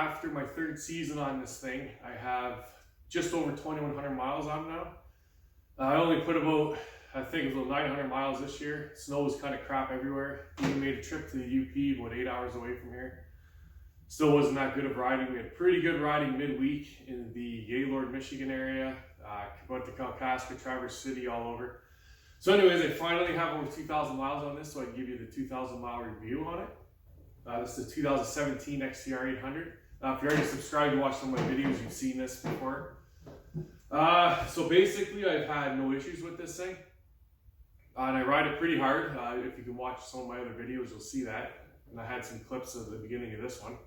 after my third season on this thing. I have just over 2,100 miles on now. I only put about, I think it was about 900 miles this year. Snow was kind of crap everywhere. We made a trip to the UP, about 8 hours away from here. Still wasn't that good of riding. We had pretty good riding midweek in the Gaylord, Michigan area. Went to Kalkaska, Traverse City, all over. So anyways, I finally have over 2,000 miles on this, so I can give you the 2,000 mile review on it. This is a 2017 Xcr 800. If you're already subscribed to watch some of my videos, you've seen this before. So basically, I've had no issues with this thing. And I ride it pretty hard. If you can watch some of my other videos, you'll see that. And I had some clips at the beginning of this one.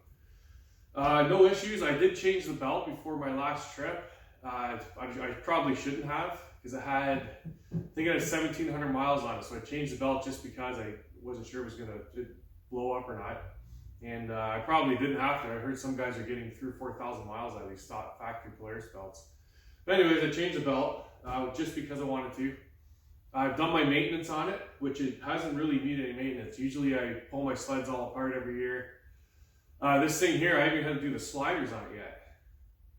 No issues. I did change the belt before my last trip. I probably shouldn't have, because I think it had 1,700 miles on it. So I changed the belt just because I wasn't sure it was going to blow up or not. And I probably didn't have to. I heard some guys are getting 3,000 or 4,000 miles out of these stock factory Polaris belts. But anyways, I changed the belt just because I wanted to. I've done my maintenance on it, which it hasn't really needed any maintenance. Usually I pull my sleds all apart every year. This thing here, I haven't had to do the sliders on it yet.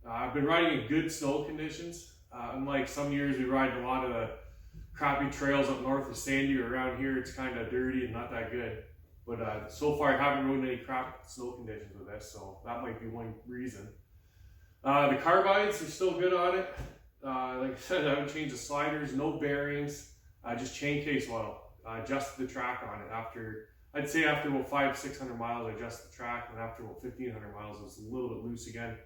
I've been riding in good snow conditions. Unlike some years we ride a lot of the crappy trails up north of Sandy, or around here it's kind of dirty and not that good. But so far I haven't rode any crap snow conditions with this, so that might be one reason. The carbides are still good on it. Like I said, I haven't changed the sliders, no bearings, just chain case oil. Adjusted the track on it after, I'd say after about 500-600 miles I adjusted the track, and after about 1,500 miles it was a little bit loose again,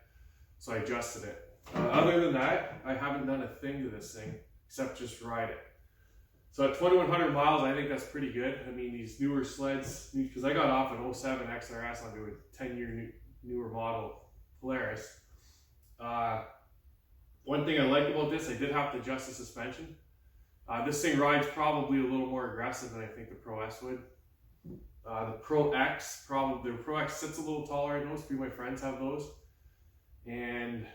so I adjusted it. Other than that, I haven't done a thing to this thing except just ride it. So at 2,100 miles, I think that's pretty good. I mean, these newer sleds, because I got off an 07 XRS onto a 10-year newer model Polaris. One thing I like about this, I did have to adjust the suspension. This thing rides probably a little more aggressive than I think the Pro S would. The Pro X sits a little taller. I know a few of my friends have those. And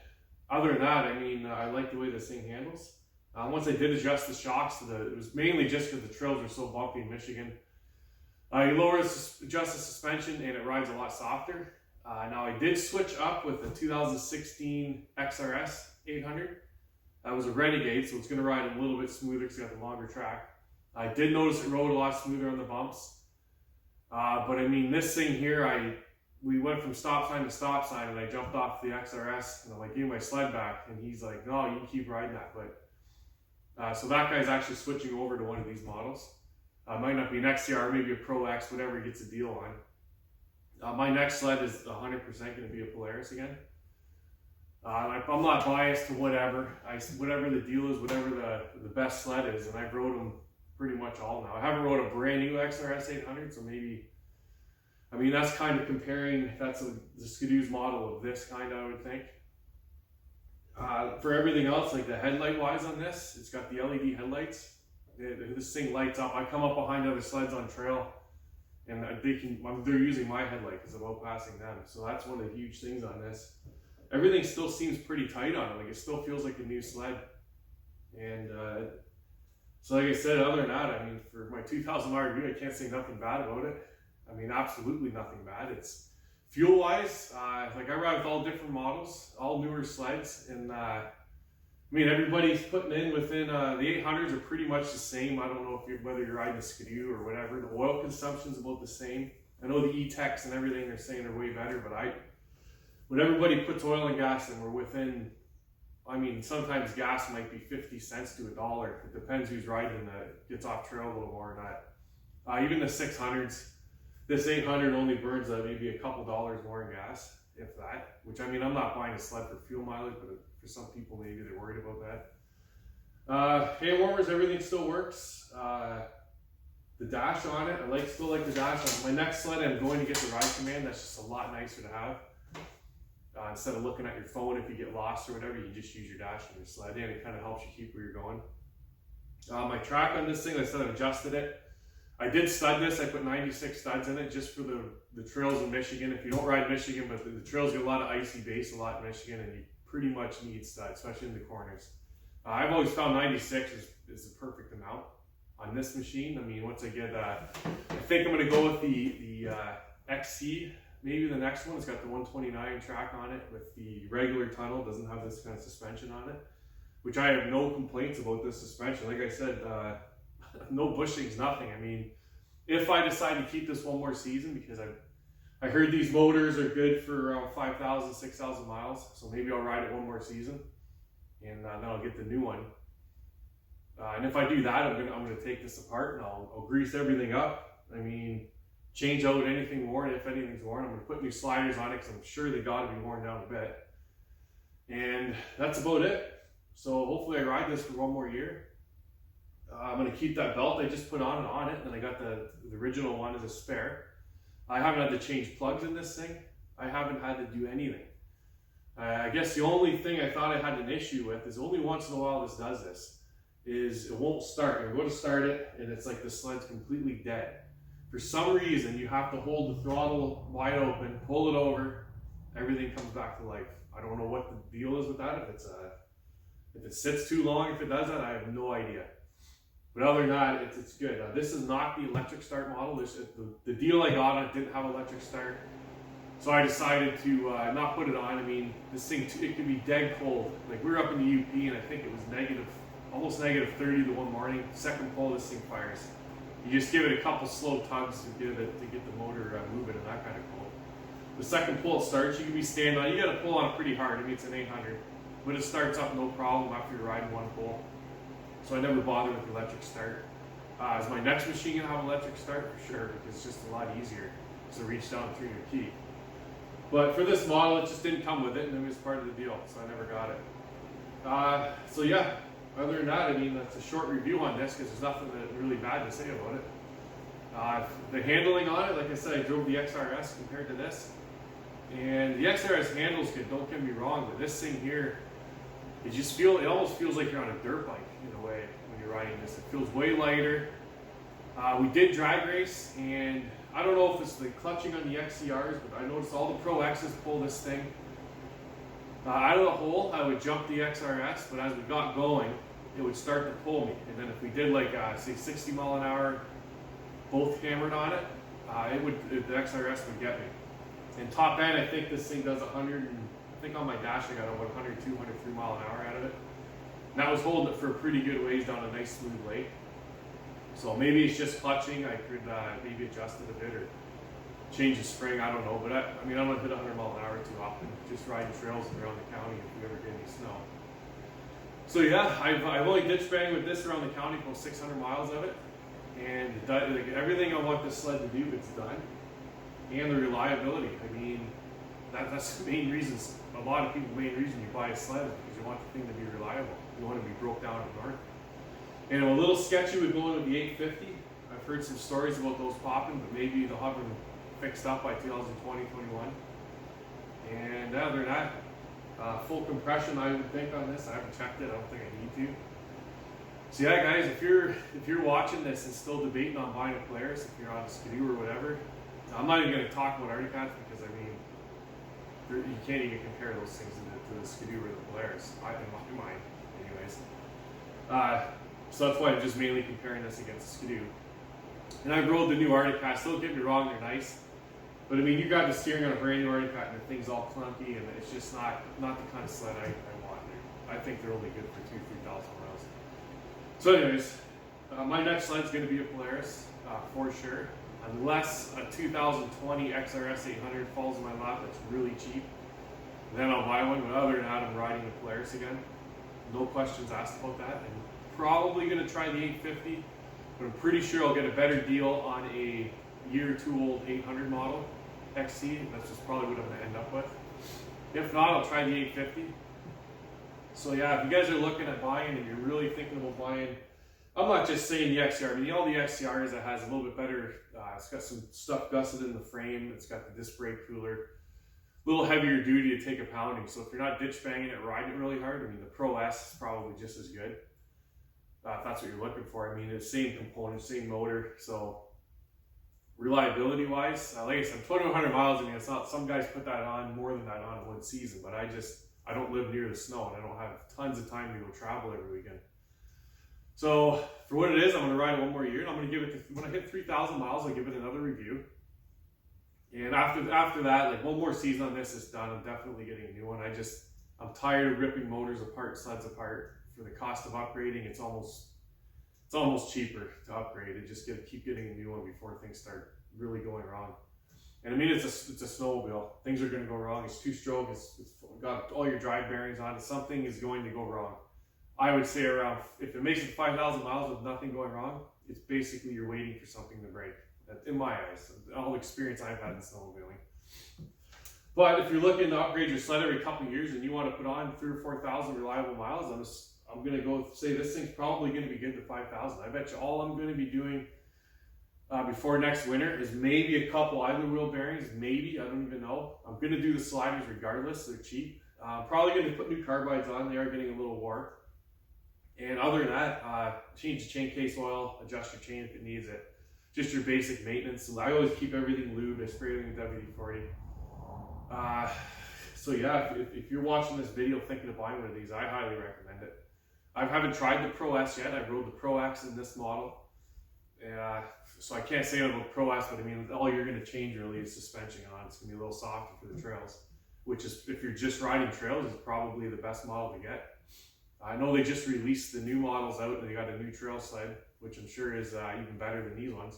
other than that, I mean, I like the way this thing handles. Once I did adjust the shocks, it was mainly just because the trails were so bumpy in Michigan. You adjust the suspension and it rides a lot softer. Now I did switch up with the 2016 XRS 800. That was a Renegade, so it's going to ride a little bit smoother because it's got the longer track. I did notice it rode a lot smoother on the bumps. But I mean, this thing here, we went from stop sign to stop sign, and I jumped off the XRS, and I'm like, give my sled back, and he's like, no, you can keep riding that. But so that guy's actually switching over to one of these models. Might not be an XCR, maybe a Pro X, whatever he gets a deal on. My next sled is 100% going to be a Polaris again. I'm not biased to whatever the deal is, whatever the best sled is, and I've rode them pretty much all now. I haven't rode a brand new XRS 800, so maybe, I mean, that's kind of comparing, that's the Skidoo's model of this kind, I would think. For everything else, like the headlight wise on this, it's got the LED headlights. This thing lights up. I come up behind other sleds on trail, and they're using my headlight because I'm out passing them. So that's one of the huge things on this. Everything still seems pretty tight on it. Like, it still feels like a new sled. And so like I said, other than that, I mean, for my 2,000 mile review, I can't say nothing bad about it. I mean, absolutely nothing bad. It's fuel wise, like I ride with all different models, all newer sleds, and I mean, everybody's putting in within the 800s are pretty much the same. I don't know if whether you're riding a Skidoo or whatever. The oil consumption's about the same. I know the E-Techs and everything they're saying are way better, but when everybody puts oil and gas in, we're within, I mean, sometimes gas might be 50 cents to $1. It depends who's riding that gets off trail a little more or not. Even the 600s, this 800 only burns maybe a couple dollars more in gas, if that. Which, I mean, I'm not buying a sled for fuel mileage, but for some people, maybe they're worried about that. Hay warmers, everything still works. The dash on it, I still like the dash on it. My next sled, I'm going to get the ride command. That's just a lot nicer to have. Instead of looking at your phone if you get lost or whatever, you just use your dash on your sled, and it kind of helps you keep where you're going. My track on this thing, like I said, I've adjusted it. I did stud this. I put 96 studs in it just for the trails in Michigan. If you don't ride Michigan, but the trails get a lot of icy base a lot in Michigan, and you pretty much need studs, especially in the corners. I've always found 96 is the perfect amount on this machine. I mean, once I get, I think I'm going to go with the XC maybe the next one. It's got the 129 track on it with the regular tunnel. It doesn't have this kind of suspension on it, which I have no complaints about this suspension. Like I said, no bushings, nothing. I mean, if I decide to keep this one more season, because I heard these motors are good for around 5,000, 6,000 miles, so maybe I'll ride it one more season, and then I'll get the new one. And if I do that, I'm gonna take this apart and I'll grease everything up. I mean, change out anything worn. If anything's worn, I'm gonna put new sliders on it because I'm sure they got to be worn down a bit. And that's about it. So hopefully I ride this for one more year. I'm gonna keep that belt I just put on it, and then I got the original one as a spare. I haven't had to change plugs in this thing. I haven't had to do anything. I guess the only thing I thought I had an issue with is only once in a while this does this, is it won't start. I go to start it and it's like the sled's completely dead. For some reason, you have to hold the throttle wide open, pull it over, everything comes back to life. I don't know what the deal is with that. If it sits too long, if it does that, I have no idea. But other than that, it's good. This is not the electric start model. The deal I got on it didn't have electric start. So I decided to not put it on. I mean, this thing, it can be dead cold. Like, we were up in the UP and I think it was almost negative 30 the one morning. Second pull, this thing fires. You just give it a couple slow tugs to get the motor moving and that kind of cold. The second pull it starts, you can be standing on it. You got to pull on it pretty hard. I mean, it's an 800, but it starts up no problem after you're riding one pull. So I never bothered with the electric start. Is my next machine gonna have electric start? For sure, because it's just a lot easier to reach down through your key. But for this model, it just didn't come with it, and it was part of the deal, so I never got it. So yeah, other than that, I mean, that's a short review on this because there's nothing really bad to say about it. The handling on it, like I said, I drove the XRS compared to this, and the XRS handles good, don't get me wrong, but this thing here, it almost feels like you're on a dirt bike in a way when you're riding this. It feels way lighter. We did drag race, and I don't know if it's the clutching on the XCRs, but I noticed all the Pro X's pull this thing out of the hole. I would jump the XRS, but as we got going, it would start to pull me. And then if we did like say 60 mile an hour, both hammered on it, the XRS would get me. And top end, I think this thing does 100. I think on my dash I got about 102, 103 mile an hour out of it. And that was holding it for a pretty good ways down a nice smooth lake. So maybe it's just clutching. I could maybe adjust it a bit or change the spring. I don't know. But I mean, I don't hit 100 mile an hour too often. Just riding trails around the county if we ever get any snow. So yeah, I've only ditch banged with this around the county, about 600 miles of it. And everything I want this sled to do, it's done. And the reliability. I mean, that's the main reasons. A lot of people, the main reason you buy a sled is because you want the thing to be reliable. You want it to be broke down and north. And I'm a little sketchy with going with the 850. I've heard some stories about those popping, but maybe they'll have them fixed up by 2020, 21. And other than that, full compression I would think on this. I haven't checked it. I don't think I need to. So yeah, guys, if you're watching this and still debating on buying a Polaris, if you're on a Skidoo or whatever, I'm not even going to talk about Articats because I mean, you can't even compare those things to the Skidoo or the Polaris, in my mind, anyways. So that's why I'm just mainly comparing this against the Skidoo. And I rode the new Articats. Don't get me wrong, they're nice. But I mean, you got the steering on a brand new Articat and the thing's all clunky and it's just not the kind of sled I want. I think they're only good for 2,000 to 3,000 miles. So anyways, my next sled's going to be a Polaris, for sure. Unless a 2020 XRS 800 falls in my lap that's really cheap, then I'll buy one. But other than that, I'm riding the Polaris again. No questions asked about that. I'm probably going to try the 850, but I'm pretty sure I'll get a better deal on a year or two old 800 model XC. That's just probably what I'm going to end up with. If not, I'll try the 850. So yeah, if you guys are looking at buying and you're really thinking about buying, I'm not just saying the XCR. I mean, all the XCRs that has a little bit better, it's got some stuff gusseted in the frame. It's got the disc brake cooler, a little heavier duty to take a pounding. So if you're not ditch banging it, riding it really hard, I mean, the Pro S is probably just as good. If that's what you're looking for. I mean, it's the same components, same motor. So reliability wise, like I said, 2,100 miles. I mean, it's not, some guys put that on more than that on in one season, but I don't live near the snow and I don't have tons of time to go travel every weekend. So for what it is, I'm going to ride it one more year, and I'm going to give it, when I hit 3,000 miles, I'll give it another review. And after that, like one more season on this is done. I'm definitely getting a new one. I'm tired of ripping motors apart, sleds apart. For the cost of upgrading, it's almost cheaper to upgrade and just keep getting a new one before things start really going wrong. And I mean, it's a snowmobile. Things are going to go wrong. It's two-stroke. It's got all your drive bearings on it. Something is going to go wrong. I would say around, if it makes it 5,000 miles with nothing going wrong, it's basically you're waiting for something to break. In my eyes, all the experience I've had in snowmobiling. But if you're looking to upgrade your sled every couple of years and you want to put on 3,000 or 4,000 reliable miles, I'm going to go say this thing's probably going to be good to 5,000. I bet you all I'm going to be doing before next winter is maybe a couple idler wheel bearings, maybe, I don't even know. I'm going to do the sliders regardless, they're cheap. I'm probably going to put new carbides on, they are getting a little warped. And other than that, change the chain case oil, adjust your chain if it needs it. Just your basic maintenance. I always keep everything lubed, I spray everything with WD-40. So yeah, if you're watching this video thinking of buying one of these, I highly recommend it. I haven't tried the Pro S yet. I rode the Pro X in this model. So I can't say about the Pro S, but I mean, all you're going to change really is suspension on. It's going to be a little softer for the trails, which is, if you're just riding trails, is probably the best model to get. I know they just released the new models out and they got a new trail sled, which I'm sure is even better than these ones.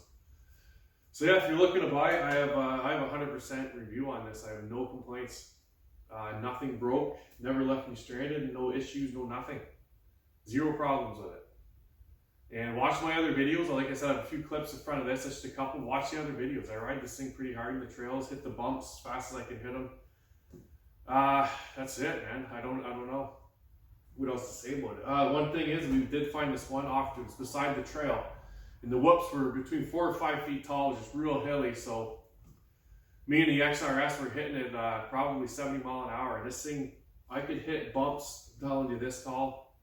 So yeah, if you're looking to buy, I have a 100% review on this. I have no complaints. Nothing broke, never left me stranded, no issues, no nothing. Zero problems with it. And watch my other videos. Like I said, I have a few clips in front of this, just a couple. Watch the other videos. I ride this thing pretty hard in the trails, hit the bumps as fast as I can hit them. That's it, man. I don't know what else to say about it. One thing is, we did find this one off to beside the trail, and the whoops were between 4 or 5 feet tall, just real hilly. So me and the XRS were hitting it probably 70 mile an hour. And this thing, I could hit bumps, I'm telling you, this tall,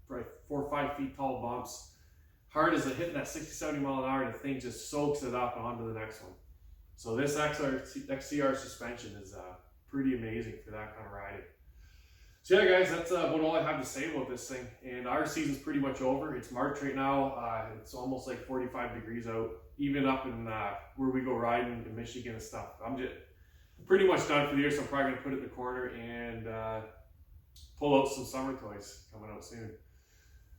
probably 4 or 5 feet tall bumps. Hard as it hitting that 60, 70 mile an hour, the thing just soaks it up and on to the next one. So this Xcr suspension is pretty amazing for that kind of riding. So yeah, guys, that's about all I have to say about this thing. And our season's pretty much over. It's March right now. It's almost like 45 degrees out. Even up in where we go riding in Michigan and stuff. I'm just pretty much done for the year, so I'm probably going to put it in the corner and pull out some summer toys coming out soon.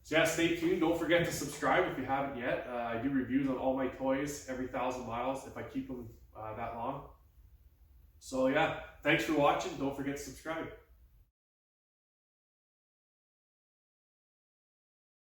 So yeah, stay tuned. Don't forget to subscribe if you haven't yet. I do reviews on all my toys every 1,000 miles if I keep them that long. So yeah, thanks for watching. Don't forget to subscribe.